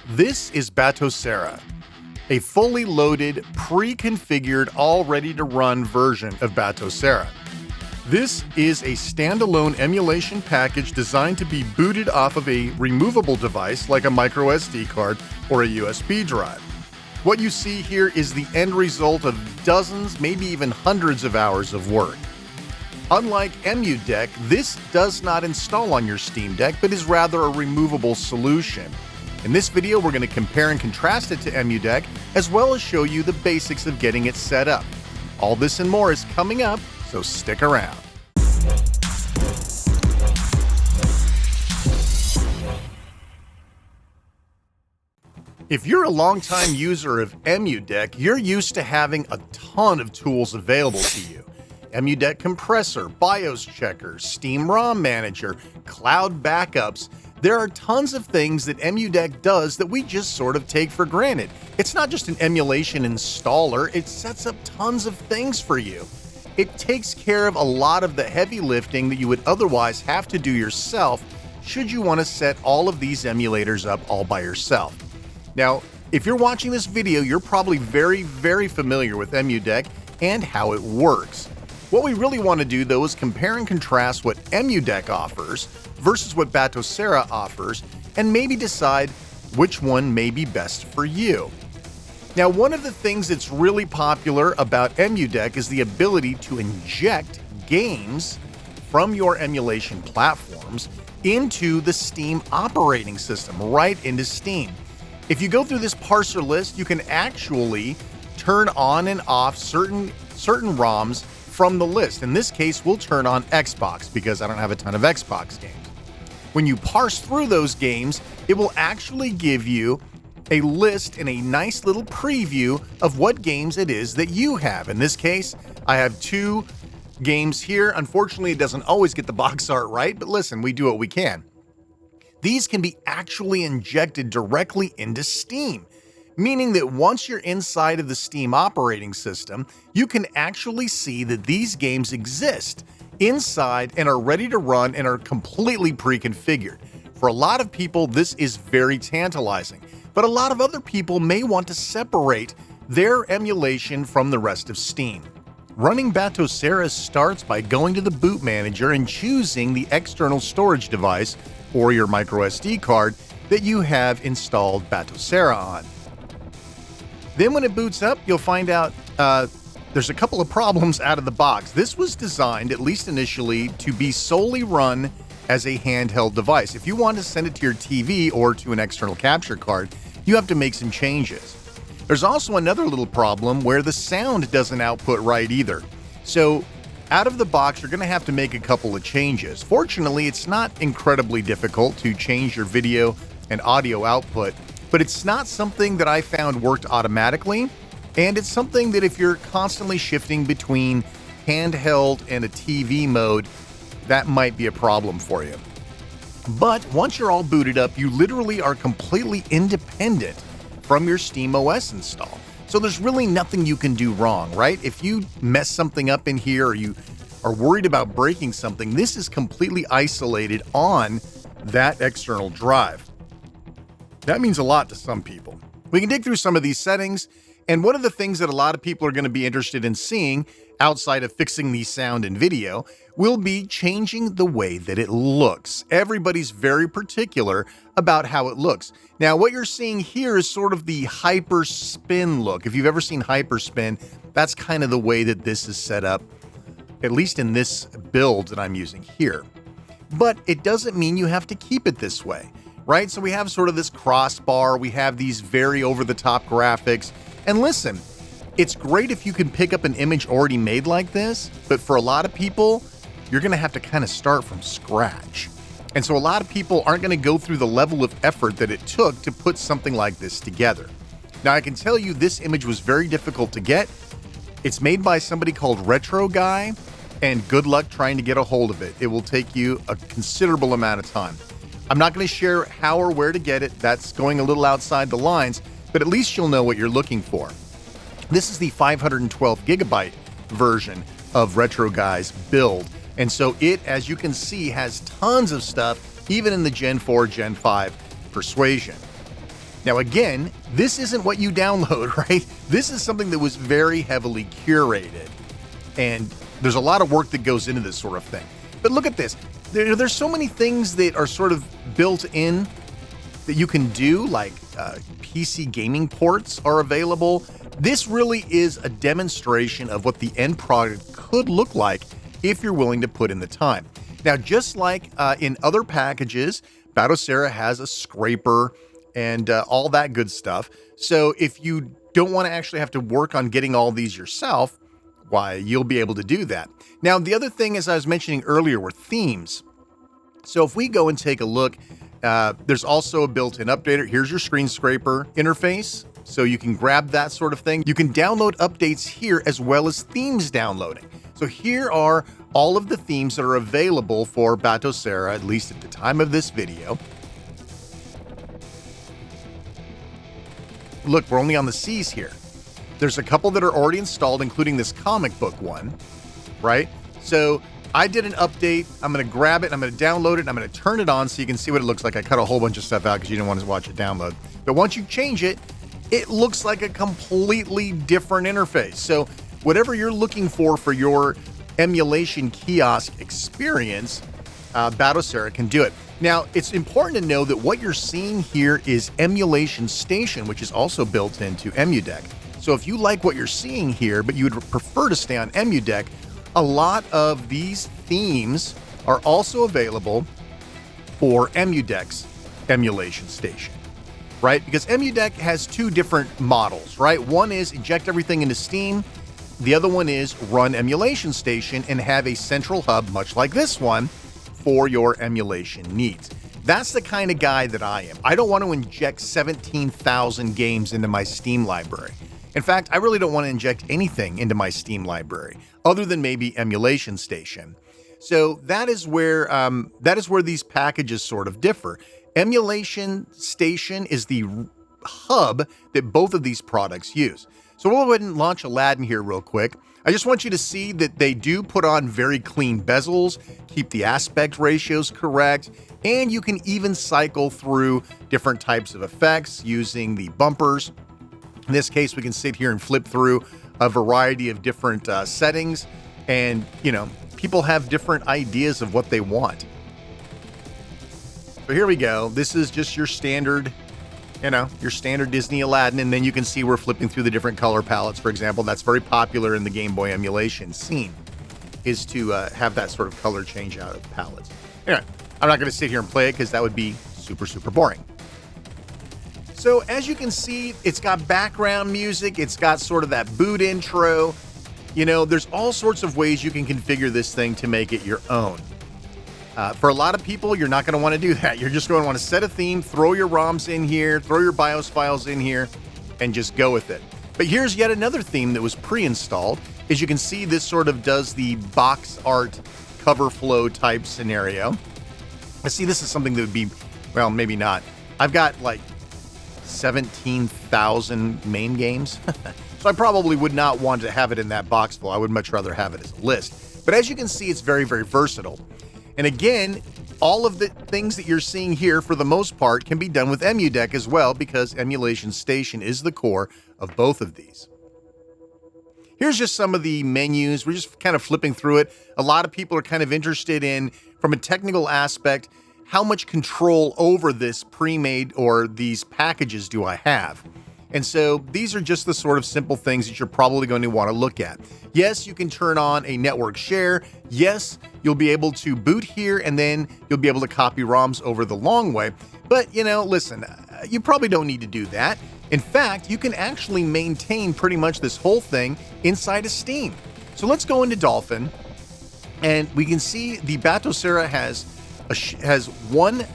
This is Batocera, a fully loaded, pre-configured, all ready to run version of Batocera. This is a standalone emulation package designed to be booted off of a removable device like a micro SD card or a USB drive. What you see here is the end result of dozens, maybe even hundreds of hours of work. Unlike EmuDeck, this does not install on your Steam Deck, but is rather a removable solution. In this video, we're going to compare and contrast it to EmuDeck, as well as show you the basics of getting it set up. All this and more is coming up, so stick around. If you're a longtime user of EmuDeck, you're used to having a ton of tools available to you. EmuDeck Compressor, BIOS Checker, Steam ROM Manager, Cloud Backups. There are tons of things that EmuDeck does that we just sort of take for granted. It's not just an emulation installer, it sets up tons of things for you. It takes care of a lot of the heavy lifting that you would otherwise have to do yourself should you want to set all of these emulators up all by yourself. Now, if you're watching this video, you're probably very familiar with EmuDeck and how it works. What we really want to do, though, is compare and contrast what EmuDeck offers versus what Batocera offers, and maybe decide which one may be best for you. Now, one of the things that's really popular about EmuDeck is the ability to inject games from your emulation platforms into the Steam operating system, right into Steam. If you go through this parser list, you can actually turn on and off certain ROMs from the list. In this case, we'll turn on Xbox because I don't have a ton of Xbox games. When you parse through those games, it will actually give you a list and a nice little preview of what games it is that you have. In this case, I have 2 games here. Unfortunately, it doesn't always get the box art right, but listen, we do what we can. These can be actually injected directly into Steam, meaning that once you're inside of the Steam operating system, you can actually see that these games exist inside and are ready to run and are completely pre-configured. For a lot of people, this is very tantalizing, but a lot of other people may want to separate their emulation from the rest of Steam. Running Batocera starts by going to the boot manager and choosing the external storage device or your micro SD card that you have installed Batocera on. Then when it boots up, you'll find out there's a couple of problems out of the box. This was designed, at least initially, to be solely run as a handheld device. If you want to send it to your TV or to an external capture card, you have to make some changes. There's also another little problem where the sound doesn't output right either. So out of the box, you're going to have to make a couple of changes. Fortunately, it's not incredibly difficult to change your video and audio output, but it's not something that I found worked automatically, and it's something that if you're constantly shifting between handheld and a TV mode, that might be a problem for you. But once you're all booted up, you literally are completely independent from your SteamOS install. So there's really nothing you can do wrong, right? If you mess something up in here or you are worried about breaking something, this is completely isolated on that external drive. That means a lot to some people. We can dig through some of these settings, and one of the things that a lot of people are going to be interested in seeing, outside of fixing the sound and video, will be changing the way that it looks. Everybody's very particular about how it looks. Now, what you're seeing here is sort of the hyperspin look. If you've ever seen hyperspin, that's kind of the way that this is set up, at least in this build that I'm using here. But it doesn't mean you have to keep it this way, right? So we have sort of this crossbar, we have these very over-the-top graphics, and listen, it's great if you can pick up an image already made like this, but for a lot of people, you're going to have to kind of start from scratch. And so a lot of people aren't going to go through the level of effort that it took to put something like this together. Now, I can tell you this image was very difficult to get. It's made by somebody called Retro Guy, and good luck trying to get a hold of it. It will take you a considerable amount of time. I'm not going to share how or where to get it. That's going a little outside the lines, but at least you'll know what you're looking for. This is the 512 gigabyte version of Retro Guy's build. And so it, as you can see, has tons of stuff, even in the Gen 4, Gen 5 Persuasion. Now again, this isn't what you download, right? This is something that was very heavily curated, and there's a lot of work that goes into this sort of thing. But look at this. There's so many things that are sort of built in that you can do, like PC gaming ports are available. This really is a demonstration of what the end product could look like if you're willing to put in the time. Now, just like in other packages, Batocera has a scraper and all that good stuff. So if you don't want to actually have to work on getting all these yourself, why, you'll be able to do that. Now, the other thing, as I was mentioning earlier, were themes. So if we go and take a look, there's also a built-in updater. Here's your screen scraper interface, so you can grab that sort of thing. You can download updates here as well as themes downloading. So here are all of the themes that are available for Batocera, at least at the time of this video. Look, we're only on the C's here. There's a couple that are already installed, including this comic book one, right? So I did an update. I'm going to grab it, I'm going to download it, and I'm going to turn it on so you can see what it looks like. I cut a whole bunch of stuff out because you didn't want to watch it download. But once you change it, it looks like a completely different interface. So whatever you're looking for your emulation kiosk experience, Batocera can do it. Now, it's important to know that what you're seeing here is Emulation Station, which is also built into EmuDeck. So if you like what you're seeing here, but you would prefer to stay on EmuDeck, a lot of these themes are also available for EmuDeck's Emulation Station, right? Because EmuDeck has two different models, right? One is inject everything into Steam. The other one is run Emulation Station and have a central hub, much like this one, for your emulation needs. That's the kind of guy that I am. I don't want to inject 17,000 games into my Steam library. In fact, I really don't want to inject anything into my Steam library other than maybe Emulation Station. So that is where these packages sort of differ. Emulation Station is the hub that both of these products use. So we'll go ahead and launch Aladdin here real quick. I just want you to see that they do put on very clean bezels, keep the aspect ratios correct, and you can even cycle through different types of effects using the bumpers. In this case, we can sit here and flip through a variety of different settings, and people have different ideas of what they want. So here we go. This is just your standard Disney Aladdin, and then you can see we're flipping through the different color palettes. For example, that's very popular in the Game Boy emulation scene, is to have that sort of color change out of palettes. Anyway, I'm not going to sit here and play it because that would be super, super boring. So as you can see, it's got background music, it's got sort of that boot intro. There's all sorts of ways you can configure this thing to make it your own. For a lot of people, you're not going to want to do that. You're just going to want to set a theme, throw your ROMs in here, throw your BIOS files in here, and just go with it. But here's yet another theme that was pre-installed. As you can see, this sort of does the box art cover flow type scenario. I see this is something that would be, well, maybe not. I've got like 17,000 main games. So I probably would not want to have it in that box flow. I would much rather have it as a list. But as you can see, it's very, very versatile. And again, all of the things that you're seeing here, for the most part, can be done with EmuDeck as well, because Emulation Station is the core of both of these. Here's just some of the menus. We're just kind of flipping through it. A lot of people are kind of interested in, from a technical aspect, how much control over this pre-made or these packages do I have? And so these are just the sort of simple things that you're probably going to want to look at. Yes, you can turn on a network share. Yes, you'll be able to boot here, and then you'll be able to copy ROMs over the long way. But, listen, you probably don't need to do that. In fact, you can actually maintain pretty much this whole thing inside of Steam. So let's go into Dolphin, and we can see the Batocera has one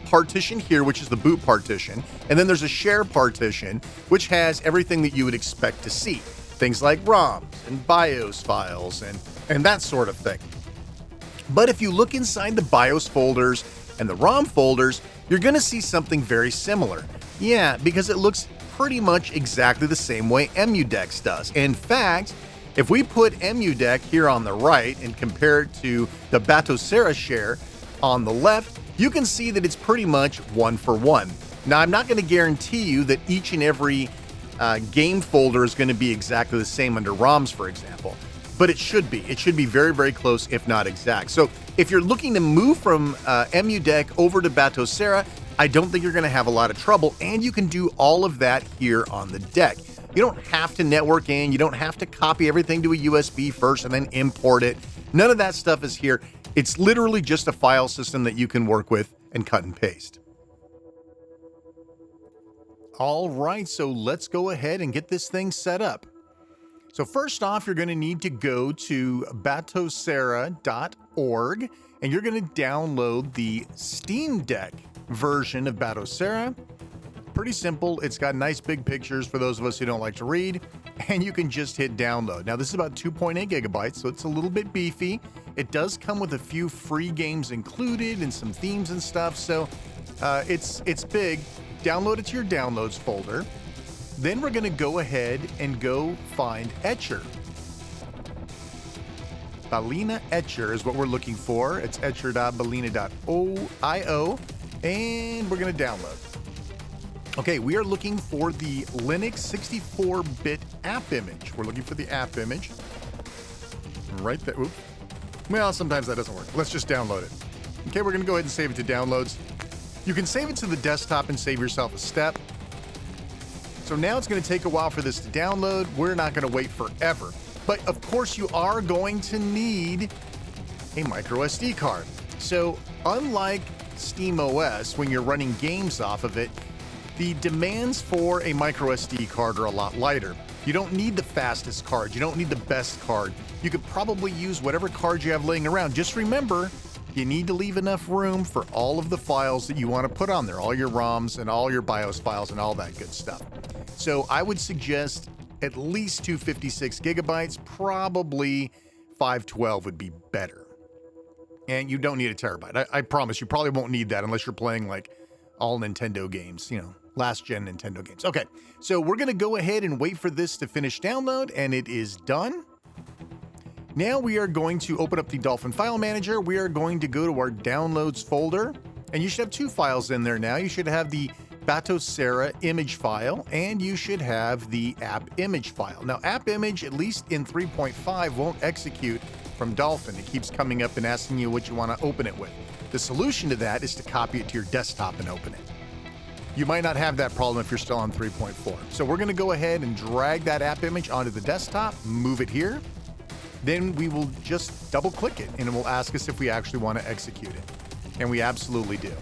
partition here, which is the boot partition, and then there's a share partition, which has everything that you would expect to see. Things like ROMs and BIOS files and that sort of thing. But if you look inside the BIOS folders and the ROM folders, you're going to see something very similar. Yeah, because it looks pretty much exactly the same way EmuDeck does. In fact, if we put EmuDeck here on the right and compare it to the Batocera share on the left, you can see that it's pretty much one for one. Now, I'm not going to guarantee you that each and every game folder is going to be exactly the same under ROMs, for example, but it should be. It should be very, very close, if not exact. So if you're looking to move from EmuDeck over to Batocera, I don't think you're going to have a lot of trouble, and you can do all of that here on the deck. You don't have to network in. You don't have to copy everything to a USB first and then import it. None of that stuff is here. It's literally just a file system that you can work with and cut and paste. All right, so let's go ahead and get this thing set up. So first off, you're going to need to go to batocera.org, and you're going to download the Steam Deck version of Batocera. Pretty simple. It's got nice big pictures for those of us who don't like to read, and you can just hit download. Now, this is about 2.8 gigabytes, so it's a little bit beefy. It does come with a few free games included and some themes and stuff, so it's big. Download it to your downloads folder. Then we're going to go ahead and go find Etcher. Balena Etcher is what we're looking for. It's etcher.balena.io, and we're going to download. Okay, we are looking for the Linux 64-bit app image. We're looking for the app image. Right there. Oops. Well, sometimes that doesn't work. Let's just download it. Okay, we're going to go ahead and save it to downloads. You can save it to the desktop and save yourself a step. So now it's going to take a while for this to download. We're not going to wait forever. But of course, you are going to need a micro SD card. So unlike SteamOS, when you're running games off of it, the demands for a micro SD card are a lot lighter. You don't need the fastest card. You don't need the best card. You could probably use whatever card you have laying around. Just remember, you need to leave enough room for all of the files that you want to put on there, all your ROMs and all your BIOS files and all that good stuff. So I would suggest at least 256 gigabytes, probably 512 would be better. And you don't need a terabyte. I promise you probably won't need that unless you're playing like all Nintendo games, last gen Nintendo games. Okay, so we're going to go ahead and wait for this to finish download, and it is done. Now we are going to open up the Dolphin File Manager. We are going to go to our downloads folder, and you should have two files in there now. You should have the Batocera image file, and you should have the app image file. Now, app image, at least in 3.5, won't execute from Dolphin. It keeps coming up and asking you what you want to open it with. The solution to that is to copy it to your desktop and open it. You might not have that problem if you're still on 3.4. So we're going to go ahead and drag that app image onto the desktop, move it here. Then we will just double click it and it will ask us if we actually want to execute it. And we absolutely do.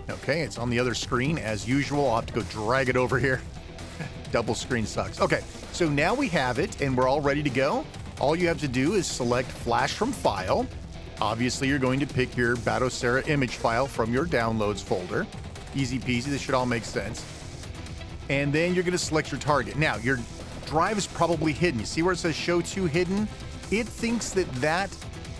Okay, it's on the other screen as usual. I'll have to go drag it over here. Double screen sucks. Okay, so now we have it and we're all ready to go. All you have to do is select Flash from File. Obviously, you're going to pick your Batocera image file from your downloads folder. Easy peasy, this should all make sense. And then you're going to select your target. Now, your drive is probably hidden. You see where it says Show To Hidden? It thinks that that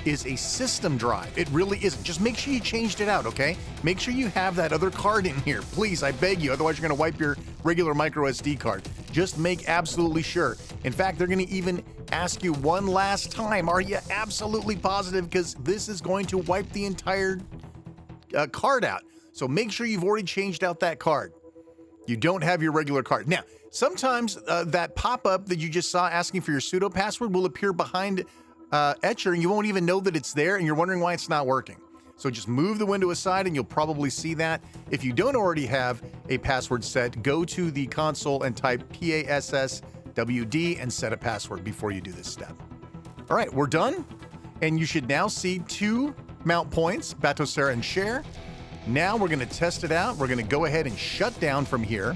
is a system drive. It really isn't. Just make sure you changed it out, okay? Make sure you have that other card in here. Please, I beg you. Otherwise, you're going to wipe your regular micro SD card. Just make absolutely sure. In fact, they're going to even ask you one last time, are you absolutely positive? Because this is going to wipe the entire card out. So make sure you've already changed out that card. You don't have your regular card. Now, sometimes that pop-up that you just saw asking for your pseudo password will appear behind Etcher and you won't even know that it's there and you're wondering why it's not working. So just move the window aside and you'll probably see that. If you don't already have a password set, go to the console and type PASSWD and set a password before you do this step. All right, we're done. And you should now see two mount points, Batocera and Share. Now we're going to test it out. We're going to go ahead and shut down from here.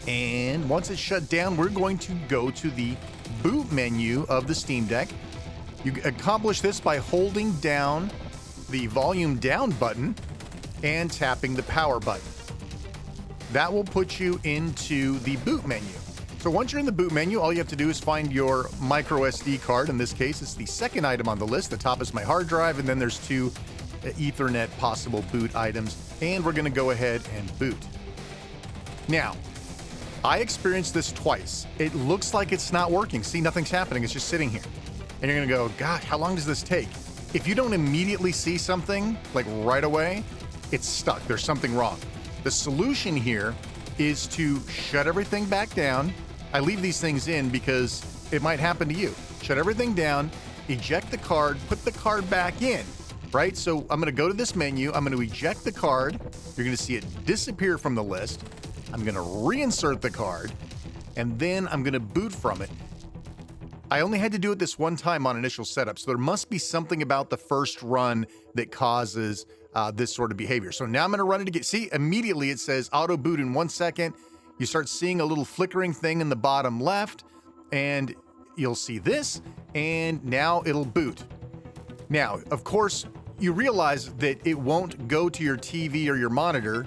And once it's shut down, we're going to go to the boot menu of the Steam Deck. You accomplish this by holding down the volume down button and tapping the power button. That will put you into the boot menu. So once you're in the boot menu, all you have to do is find your micro SD card. In this case, it's the second item on the list. The top is my hard drive, and then there's two Ethernet possible boot items, and we're going to go ahead and boot. Now, I experienced this twice. It looks like it's not working. See, nothing's happening. It's just sitting here. And you're going to go, God, how long does this take? If you don't immediately see something, like right away, it's stuck. There's something wrong. The solution here is to shut everything back down. I leave these things in because it might happen to you. Shut everything down, eject the card, put the card back in, right? So I'm gonna go to this menu, I'm gonna eject the card, you're gonna see it disappear from the list. I'm gonna reinsert the card, and then I'm gonna boot from it. I only had to do it this one time on initial setup, so there must be something about the first run that causes this sort of behavior. So now I'm gonna run it again. See, immediately it says auto boot in 1 second. You start seeing a little flickering thing in the bottom left, and you'll see this, and now it'll boot. Now, of course, you realize that it won't go to your TV or your monitor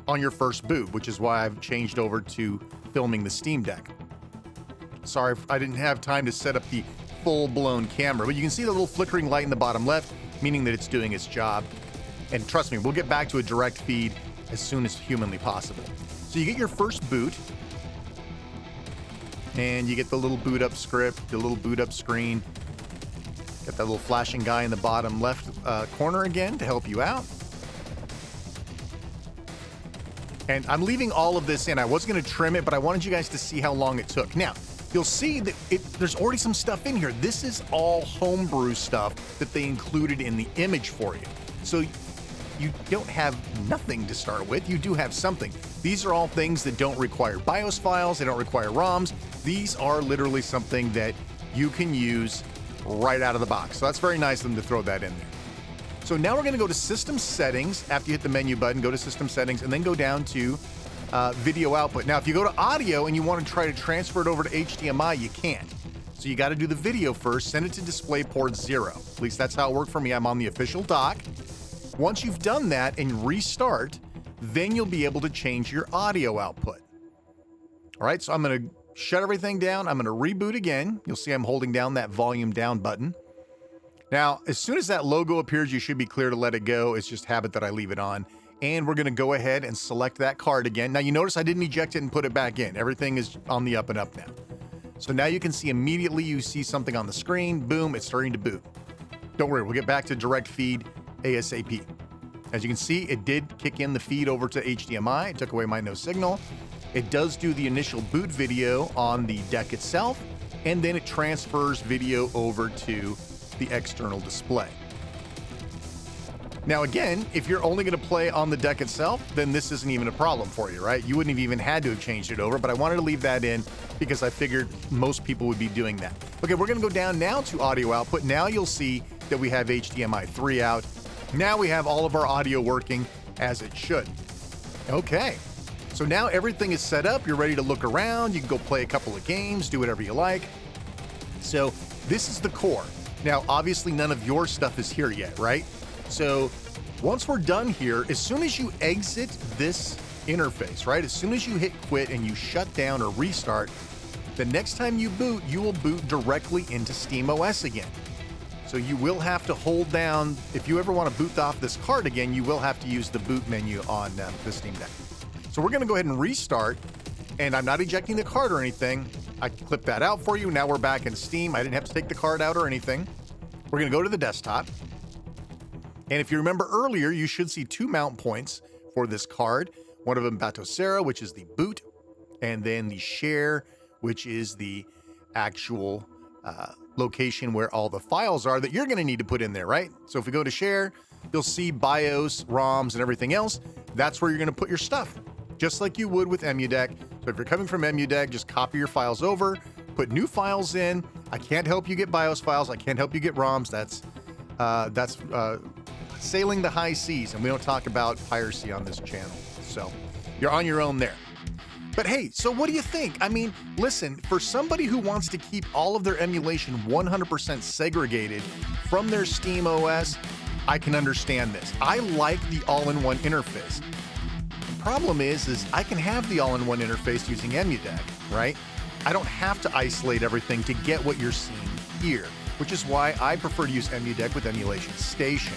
on your first boot, which is why I've changed over to filming the Steam Deck. Sorry, I didn't have time to set up the full-blown camera, but you can see the little flickering light in the bottom left, meaning that it's doing its job. And trust me, we'll get back to a direct feed as soon as humanly possible. So you get your first boot, and you get the little boot up script, the little boot up screen. Got that little flashing guy in the bottom left corner again to help you out. And I'm leaving all of this in. I was going to trim it, but I wanted you guys to see how long it took. Now, you'll see that there's already some stuff in here. This is all homebrew stuff that they included in the image for you. So you don't have nothing to start with. You do have something. These are all things that don't require BIOS files. They don't require ROMs. These are literally something that you can use right out of the box. So that's very nice of them to throw that in there. So now we're going to go to System Settings. After you hit the menu button, go to System Settings, and then go down to Video Output. Now, if you go to Audio and you want to try to transfer it over to HDMI, you can't. So you got to do the video first, send it to DisplayPort 0. At least that's how it worked for me. I'm on the official dock. Once you've done that and restart, then you'll be able to change your audio output. All right, so I'm going to shut everything down. I'm going to reboot again. You'll see I'm holding down that volume down button. Now, as soon as that logo appears, you should be clear to let it go. It's just habit that I leave it on. And we're going to go ahead and select that card again. Now, you notice I didn't eject it and put it back in. Everything is on the up and up now. So now you can see immediately you see something on the screen. Boom, it's starting to boot. Don't worry, we'll get back to direct feed ASAP. As you can see, it did kick in the feed over to HDMI. It took away my no signal. It does do the initial boot video on the deck itself, and then it transfers video over to the external display. Now again, if you're only going to play on the deck itself, then this isn't even a problem for you, right? You wouldn't have even had to have changed it over, but I wanted to leave that in because I figured most people would be doing that. Okay, we're going to go down now to audio output. Now you'll see that we have HDMI 3 out. Now we have all of our audio working as it should. Okay, so now everything is set up. You're ready to look around. You can go play a couple of games, do whatever you like. So this is the core. Now, obviously none of your stuff is here yet, right? So once we're done here, as soon as you exit this interface, right? As soon as you hit quit and you shut down or restart, the next time you boot, you will boot directly into SteamOS again. So you will have to hold down, if you ever want to boot off this card again, you will have to use the boot menu on the Steam Deck. So we're going to go ahead and restart, and I'm not ejecting the card or anything. I can clip that out for you. Now we're back in Steam. I didn't have to take the card out or anything. We're going to go to the desktop. And if you remember earlier, you should see 2 mount points for this card. One of them Batocera, which is the boot, and then the share, which is the actual location where all the files are that you're going to need to put in there, right? So if we go to share, you'll see BIOS, ROMs, and everything else. That's where you're going to put your stuff, just like you would with EmuDeck. So if you're coming from EmuDeck, just copy your files over, put new files in. I can't help you get BIOS files. I can't help you get ROMs. That's sailing the high seas, and we don't talk about piracy on this channel. So you're on your own there. But hey, so what do you think? I mean, listen, for somebody who wants to keep all of their emulation 100% segregated from their SteamOS, I can understand this. I like the all-in-one interface. The problem is I can have the all-in-one interface using EmuDeck, right? I don't have to isolate everything to get what you're seeing here, which is why I prefer to use EmuDeck with Emulation Station.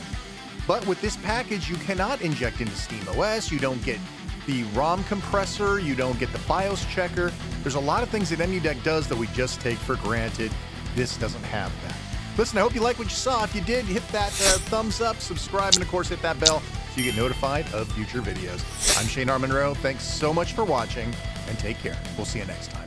But with this package, you cannot inject into SteamOS. You don't get the ROM compressor, you don't get the BIOS checker. There's a lot of things that EmuDeck does that we just take for granted. This doesn't have that. Listen, I hope you like what you saw. If you did, hit that thumbs up, subscribe, and of course hit that bell so you get notified of future videos. I'm Shane R. Monroe. Thanks so much for watching, and take care. We'll see you next time.